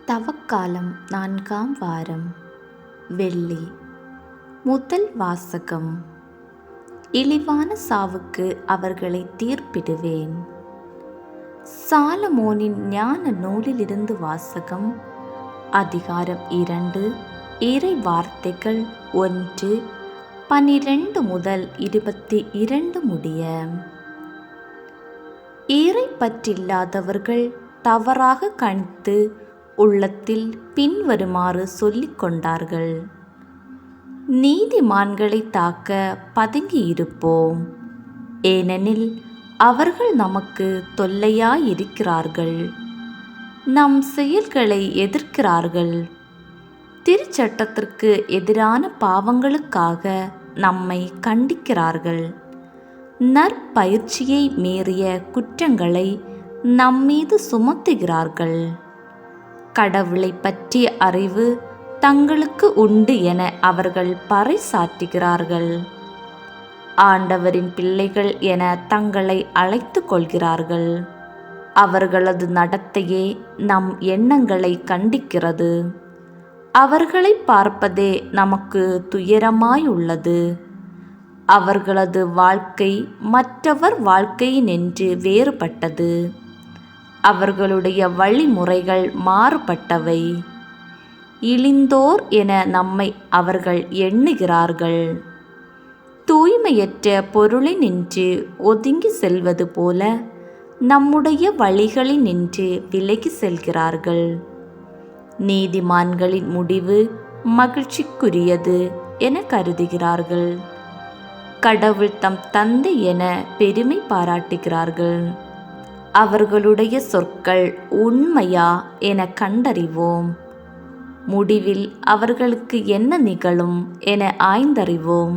தவக்காலம் 4ஆம் வாரம் வெள்ளி. முதல் வாசகம். இழிவான சாவுக்கு அவர்களை தீர்ப்பிடுவேன். சாலமோனின் ஞான நூலிலிருந்து வாசகம். அதிகாரம் 2, இறை வார்த்தைகள் 1:12 முதல் 22 முடிய. இறை பற்றில்லாதவர்கள் தவறாக கணித்து உள்ளத்தில் பின்வருமாறு சொல்லிக் கொண்டார்கள்: நீதிமான்களை தாக்க பதுங்கியிருப்போம், ஏனெனில் அவர்கள் நமக்கு தொல்லையாயிருக்கிறார்கள். நம் செயல்களை எதிர்க்கிறார்கள். திருச்சட்டத்திற்கு எதிரான பாவங்களுக்காக நம்மை கண்டிக்கிறார்கள். நற்பயிற்சியை மீறிய குற்றங்களை நம்மீது சுமத்துகிறார்கள். கடவுளை பற்றிய அறிவு தங்களுக்கு உண்டு என அவர்கள் பறைசாற்றுகிறார்கள். ஆண்டவரின் பிள்ளைகள் என தங்களை அழைத்து கொள்கிறார்கள். அவர்களது நடத்தையே நம் எண்ணங்களை கண்டிக்கிறது. அவர்களை பார்ப்பதே நமக்கு துயரமாயுள்ளது. அவர்களது வாழ்க்கை மற்றவர் வாழ்க்கையினின்று வேறுபட்டது. அவர்களுடைய வழிமுறைகள் மாறுபட்டவை. இழிந்தோர் என நம்மை அவர்கள் எண்ணுகிறார்கள். தூய்மையற்ற பொருளினின்று ஒதுங்கி செல்வது போல நம்முடைய வழிகளினின்று விலகி செல்கிறார்கள். நீதிமான்களின் முடிவு மகிழ்ச்சிக்குரியது என கருதுகிறார்கள். கடவுள் தம் தந்தை என பெருமை பாராட்டுகிறார்கள். அவர்களுடைய சொற்கள் உண்மையா என கண்டறிவோம். முடிவில் அவர்களுக்கு என்ன நிகழும் என ஆய்ந்தறிவோம்.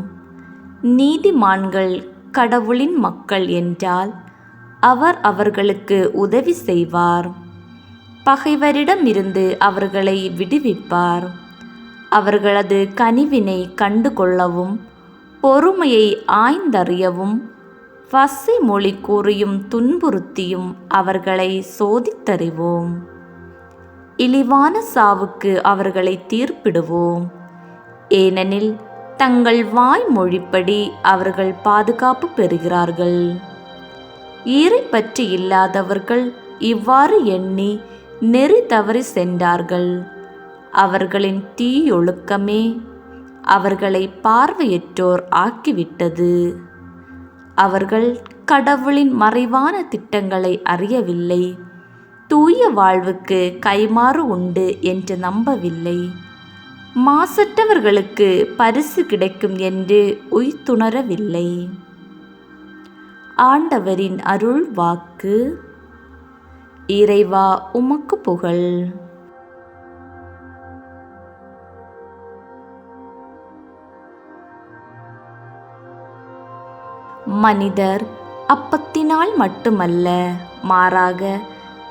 நீதிமான்கள் கடவுளின் மக்கள் என்றால் அவர் அவர்களுக்கு உதவி செய்வார். பகைவரிடமிருந்து அவர்களை விடுவிப்பார். அவர்களது கனிவினை கண்டுகொள்ளவும் பொறுமையை ஆய்ந்தறியவும் வசை மொழி கூறியும் துன்புறுத்தியும் அவர்களை சோதித்தறிவோம். இழிவான சாவுக்கு அவர்களை தீர்ப்பிடுவோம், ஏனெனில் தங்கள் வாய்மொழிப்படி அவர்கள் பாதுகாப்பு பெறுகிறார்கள். இறை பற்றி இல்லாதவர்கள் இவ்வாறு எண்ணி நெறி தவறி சென்றார்கள். அவர்களின் தீயொழுக்கமே அவர்களை பார்வையற்றோர் ஆக்கிவிட்டது. அவர்கள் கடவுளின் மறைவான திட்டங்களை அறியவில்லை. தூய வாழ்வுக்கு கைமாறு உண்டு என்று நம்பவில்லை. மாசற்றவர்களுக்கு பரிசு கிடைக்கும் என்று உய்த்துணரவில்லை. ஆண்டவரின் அருள் வாக்கு. இறைவா, உமக்கு புகழ். மனிதர் அப்பத்தினால் மட்டுமல்ல, மாறாக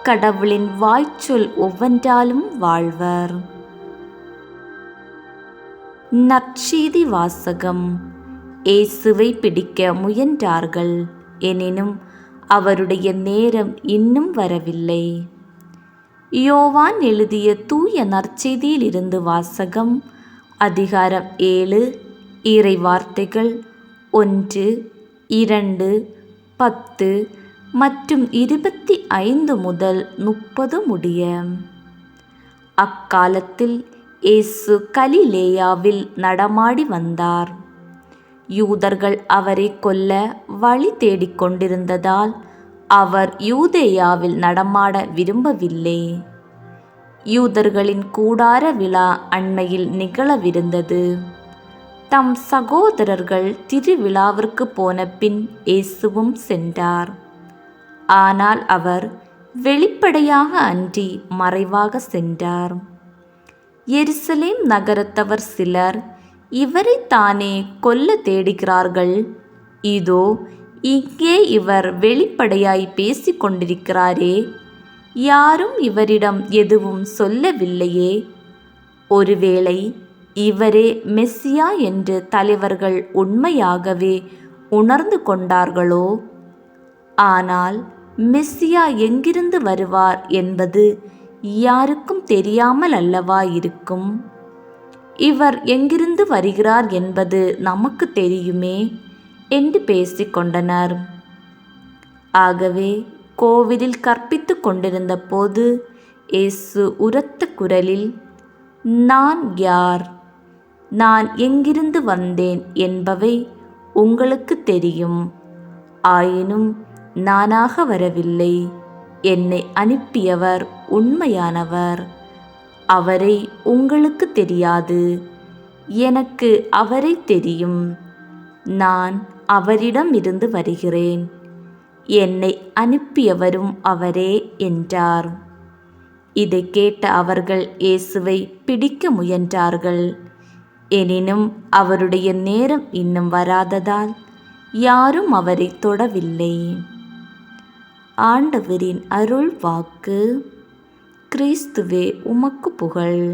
கடவுளின் வாய்ச்சொல் ஒவ்வொன்றாலும் வாழ்வர். நற்செய்தி வாசகம். இயேசுவை பிடிக்க முயன்றார்கள், எனினும் அவருடைய நேரம் இன்னும் வரவில்லை. யோவான் எழுதிய தூய நற்செய்தியிலிருந்து வாசகம். அதிகாரம் 7, இறை வார்த்தைகள் 1, 2, 10 மற்றும் 25 முதல் 30 முடிய. அக்காலத்தில் இயேசு கலிலேயாவில் நடமாடி வந்தார். யூதர்கள் அவரை கொல்ல வழி தேடிக்கொண்டிருந்ததால் அவர் யூதேயாவில் நடமாட விரும்பவில்லை. யூதர்களின் கூடார விழா அண்மையில் நிகழவிருந்தது. தம் சகோதரர்கள் திருவிழாவிற்கு போன பின் இயேசுவும் சென்றார். ஆனால் அவர் வெளிப்படையாக அன்றி மறைவாக சென்றார். எருசலேம் நகரத்தவர் சிலர் இவரை தானே கொல்ல தேடுகிறார்கள். இதோ, இங்கே இவர் வெளிப்படையாய் பேசிக் கொண்டிருக்கிறாரே, யாரும் இவரிடம் எதுவும் சொல்லவில்லையே. ஒருவேளை இவரே மெஸ்ஸியா என்று தலைவர்கள் உண்மையாகவே உணர்ந்து கொண்டார்களோ? ஆனால் மெஸ்ஸியா எங்கிருந்து வருவார் என்பது யாருக்கும் தெரியாமல் அல்லவா இருக்கும்? இவர் எங்கிருந்து வருகிறார் என்பது நமக்கு தெரியுமே என்று பேசிக்கொண்டனர். ஆகவே கோவிலில் கற்பித்து கொண்டிருந்த போது இயேசு உரத்த குரலில், நான் யார், நான் எங்கிருந்து வந்தேன் என்பவை உங்களுக்கு தெரியும். ஆயினும் நானாக வரவில்லை, என்னை அனுப்பியவர் உண்மையானவர். அவரை உங்களுக்கு தெரியாது, எனக்கு அவரை தெரியும். நான் அவரிடம் இருந்து வருகிறேன், என்னை அனுப்பியவரும் அவரே என்றார். இதை கேட்ட அவர்கள் இயேசுவை பிடிக்க முயன்றார்கள். எனினும் அவருடைய நேரம் இன்னும் வராததால் யாரும் அவரை தொடவில்லை. ஆண்டவரின் அருள் வாக்கு. கிறிஸ்துவே உமக்கு புகழ்.